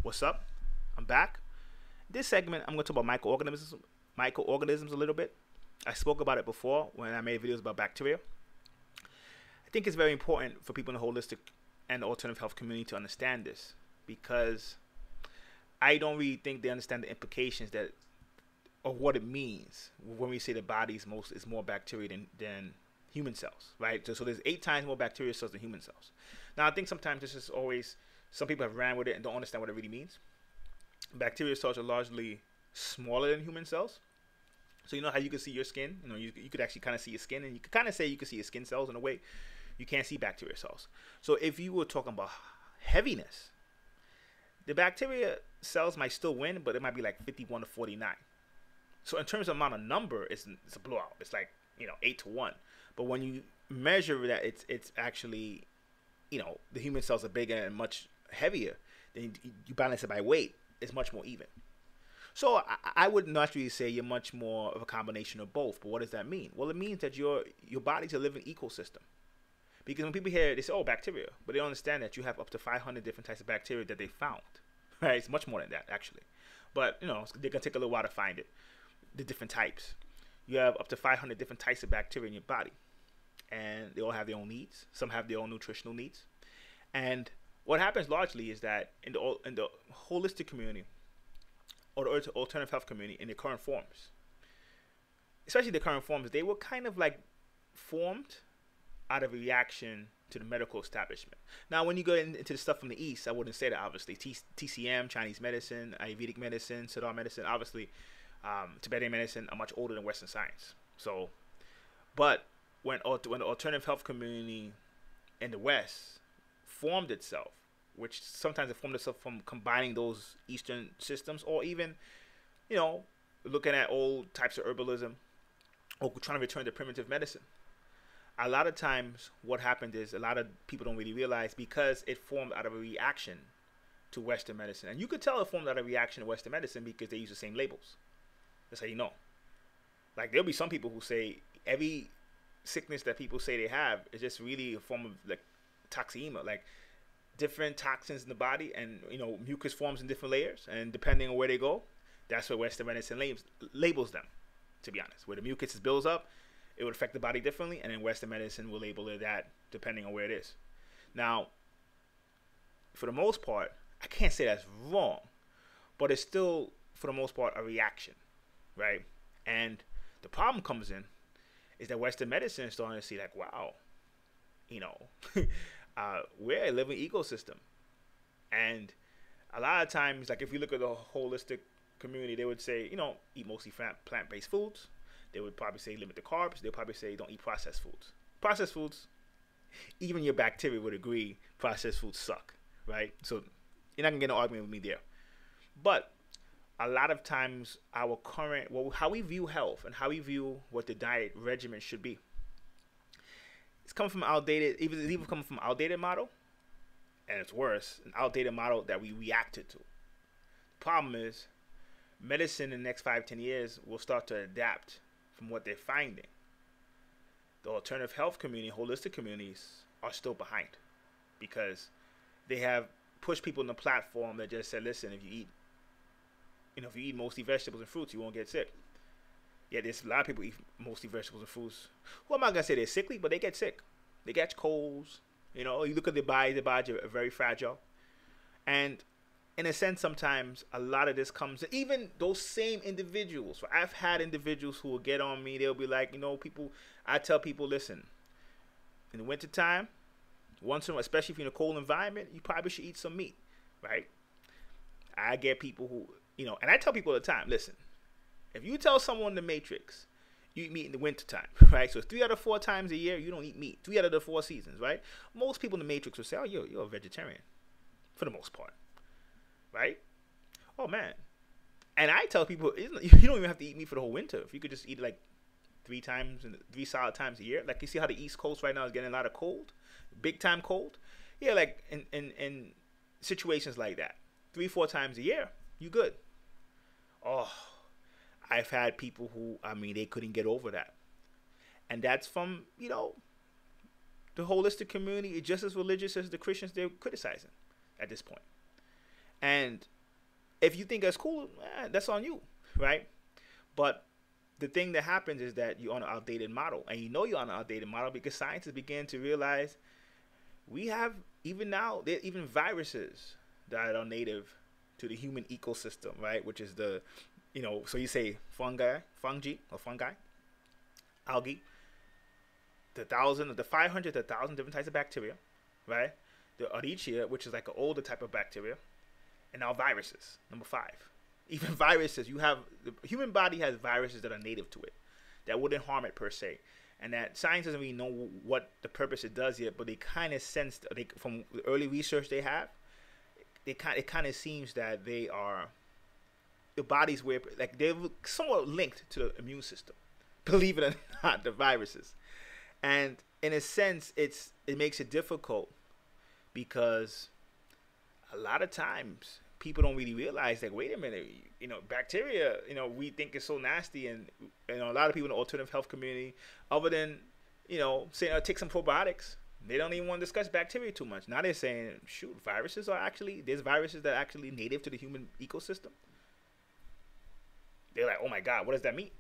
What's up? I'm back. This segment, I'm going to talk about microorganisms a little bit. I spoke about it before when I made videos about bacteria. I think it's very important for people in the holistic and the alternative health community to understand this because I don't really think they understand the implications that of what it means when we say the body is more bacteria than human cells, right? So there's 8 times more bacteria cells than human cells. Now I think sometimes this is always some people have ran with it and don't understand what it really means. Bacteria cells are largely smaller than human cells. So you know how you can see your skin? You could actually kind of see your skin, and you could kind of say you can see your skin cells in a way. You can't see bacteria cells. So if you were talking about heaviness, the bacteria cells might still win, but it might be like 51 to 49. So in terms of amount of number, it's a blowout. It's like 8 to 1. But when you measure that, it's actually the human cells are bigger and much heavier. Then you balance it by weight. It's much more even. So I would naturally say you're much more of a combination of both. But what does that mean? Well, it means that your body's a living ecosystem. Because when people hear it, they say, oh, bacteria. But they don't understand that you have up to 500 different types of bacteria that they found. Right? It's much more than that, actually. But, they're going to take a little while to find it. The different types. You have up to 500 different types of bacteria in your body. And they all have their own needs. Some have their own nutritional needs. And what happens largely is that in the holistic community or the alternative health community in the current forms, especially the current forms, they were kind of like formed out of a reaction to the medical establishment. Now, when you go into the stuff from the East, I wouldn't say that, obviously. TCM, Chinese medicine, Ayurvedic medicine, Siddha medicine, obviously, Tibetan medicine are much older than Western science. So, but when the alternative health community in the West formed itself, which sometimes it formed itself from combining those Eastern systems, or even, looking at old types of herbalism, or trying to return to primitive medicine. A lot of times, what happened is a lot of people don't really realize because it formed out of a reaction to Western medicine, and you could tell it formed out of a reaction to Western medicine because they use the same labels. That's how you know. Like there'll be some people who say every sickness that people say they have is just really a form of like toxemia, like different toxins in the body, and mucus forms in different layers, and depending on where they go, that's where Western medicine labels them. To be honest, where the mucus builds up, it would affect the body differently, and then Western medicine will label it that depending on where it is. Now, for the most part, I can't say that's wrong, but it's still, for the most part, a reaction, right? And the problem comes in is that Western medicine is starting to see like, wow, we're a living ecosystem. And a lot of times, like if you look at the holistic community, they would say, eat mostly plant-based foods. They would probably say limit the carbs. They'll probably say don't eat processed foods. Processed foods, even your bacteria would agree processed foods suck, right? So you're not going to get an argument with me there. But a lot of times how we view health and how we view what the diet regimen should be, it's coming from it's even coming from an outdated model, and it's worse, an outdated model that we reacted to. The problem is medicine in the next 5-10 years will start to adapt from what they're finding. The alternative health community, holistic communities are still behind because they have pushed people in the platform that just said, listen, if you eat mostly vegetables and fruits, you won't get sick. Yeah, there's a lot of people who eat mostly vegetables and fruits. Well, I'm not going to say they're sickly, but they get sick. They catch colds. You look at their bodies are very fragile. And in a sense, sometimes a lot of this comes, even those same individuals. I've had individuals who will get on me. They'll be like, I tell people, listen, in the wintertime, especially if you're in a cold environment, you probably should eat some meat, right? I get people who, and I tell people all the time, listen, if you tell someone in the Matrix, you eat meat in the wintertime, right? So 3 out of 4 times a year, you don't eat meat. 3 out of the 4 seasons, right? Most people in the Matrix will say, oh, you're a vegetarian, for the most part, right? Oh, man. And I tell people, you don't even have to eat meat for the whole winter. If you could just eat like 3 solid times a year. Like you see how the East Coast right now is getting a lot of cold, big time cold. Yeah, like in situations like that, 3-4 times a year, you good. Oh, I've had people who, they couldn't get over that. And that's from, the holistic community is just as religious as the Christians they're criticizing at this point. And if you think that's cool, that's on you, right? But the thing that happens is that you're on an outdated model, and you know you're on an outdated model because scientists begin to realize we have, even now, there are even viruses that are native to the human ecosystem, right? Which is the, so you say fungi, algae, the 500 to 1,000 different types of bacteria, right? The Aricia, which is like an older type of bacteria, and now viruses, number 5. Even viruses, the human body has viruses that are native to it, that wouldn't harm it per se. And that science doesn't really know what the purpose it does yet, but they kind of sense, from the early research they have, it kind of seems that the bodies they're somewhat linked to the immune system, believe it or not, the viruses. And in a sense, it makes it difficult because a lot of times people don't really realize, like, wait a minute, bacteria, we think is so nasty, and a lot of people in the alternative health community, other than saying take some probiotics, they don't even want to discuss bacteria too much. Now they're saying, shoot, there's viruses that are actually native to the human ecosystem. They're like, oh my God, what does that mean?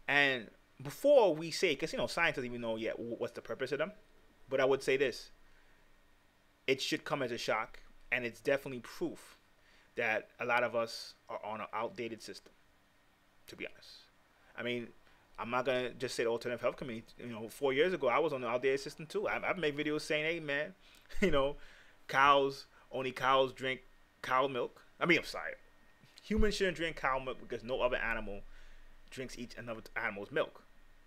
And before we say, because science doesn't even know yet what's the purpose of them, but I would say this: it should come as a shock, and it's definitely proof that a lot of us are on an outdated system, to be honest. I mean, I'm not going to just say the alternative health community. 4 years ago, I was on the outdated system too. I've made videos saying, hey, man, only cows drink cow milk. I'm sorry. Humans shouldn't drink cow milk because no other animal drinks each another animal's milk,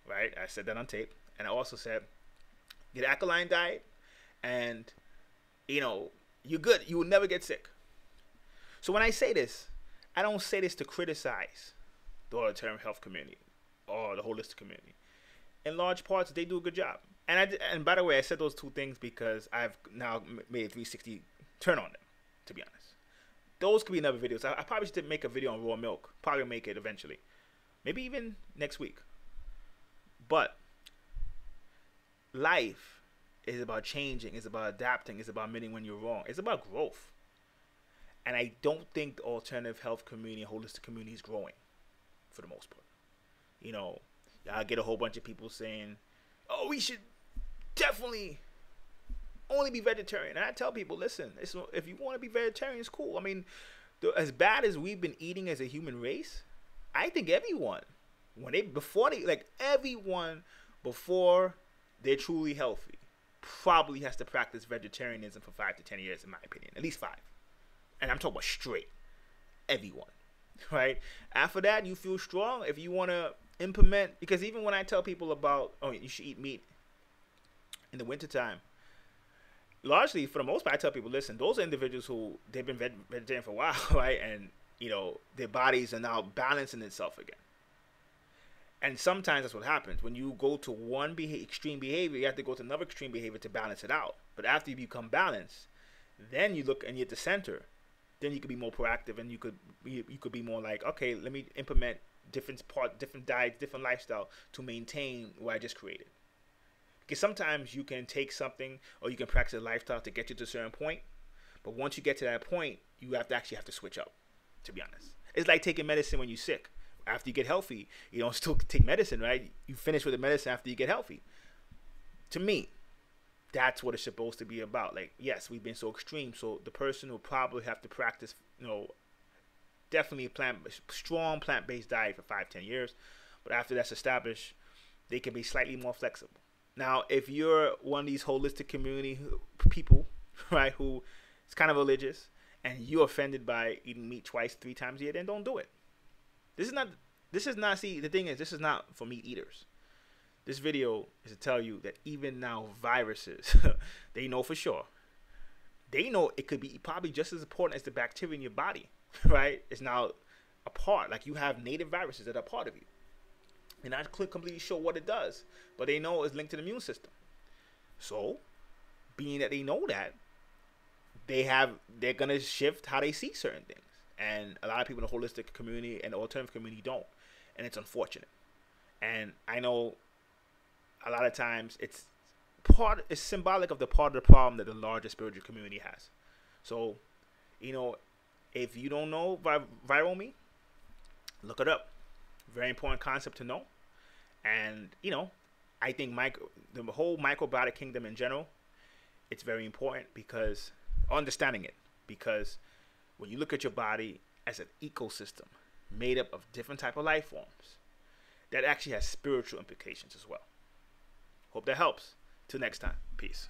right? I said that on tape. And I also said, get an alkaline diet, and, you're good. You will never get sick. So when I say this, I don't say this to criticize the alternative health community or the holistic community. In large parts, they do a good job. And by the way, I said those two things because I've now made a 360 turn on them, to be honest. Those could be another videos. I probably should make a video on raw milk. Probably make it eventually. Maybe even next week. But life is about changing. It's about adapting. It's about admitting when you're wrong. It's about growth. And I don't think the alternative health community and holistic community is growing for the most part. I get a whole bunch of people saying, oh, we should definitely only be vegetarian. And I tell people, listen, if you want to be vegetarian, it's cool. I mean, as bad as we've been eating as a human race, I think everyone, everyone before they're truly healthy, probably has to practice vegetarianism for 5 to 10 years, in my opinion, at least 5. And I'm talking about straight, everyone, right? After that, you feel strong. If you want to implement, because even when I tell people about, you should eat meat in the wintertime, largely, for the most part, I tell people, listen, those are individuals who, they've been vegetarian for a while, right? And, their bodies are now balancing itself again. And sometimes that's what happens. When you go to one extreme behavior, you have to go to another extreme behavior to balance it out. But after you become balanced, then you look and you're at the center. Then you could be more proactive, and you could be more like, okay, let me implement different diets, different lifestyle to maintain what I just created. Because sometimes you can take something or you can practice a lifestyle to get you to a certain point, but once you get to that point, you have to switch up. To be honest, it's like taking medicine when you're sick. After you get healthy, you don't still take medicine, right? You finish with the medicine after you get healthy. To me, that's what it's supposed to be about. Like, yes, we've been so extreme, so the person will probably have to practice, definitely strong plant-based diet for 5-10 years. But after that's established, they can be slightly more flexible. Now, if you're one of these holistic community people, right, who is kind of religious, and you're offended by eating meat 2-3 times a year, then don't do it. This is not, see, the thing is, this is not for meat eaters. This video is to tell you that even now, viruses, they know for sure. They know it could be probably just as important as the bacteria in your body, right? It's now a part. Like, you have native viruses that are part of you. They're not completely sure what it does, but they know it's linked to the immune system. So, being that they know that, they're going to shift how they see certain things. And a lot of people in the holistic community and the alternative community don't. And it's unfortunate. And I know a lot of times it's symbolic of the part of the problem that the larger spiritual community has. So, If you don't know Virome, look it up. Very important concept to know. And, you know, I think the whole microbiotic kingdom in general, it's very important because understanding it. Because when you look at your body as an ecosystem made up of different type of life forms, that actually has spiritual implications as well. Hope that helps. Till next time. Peace.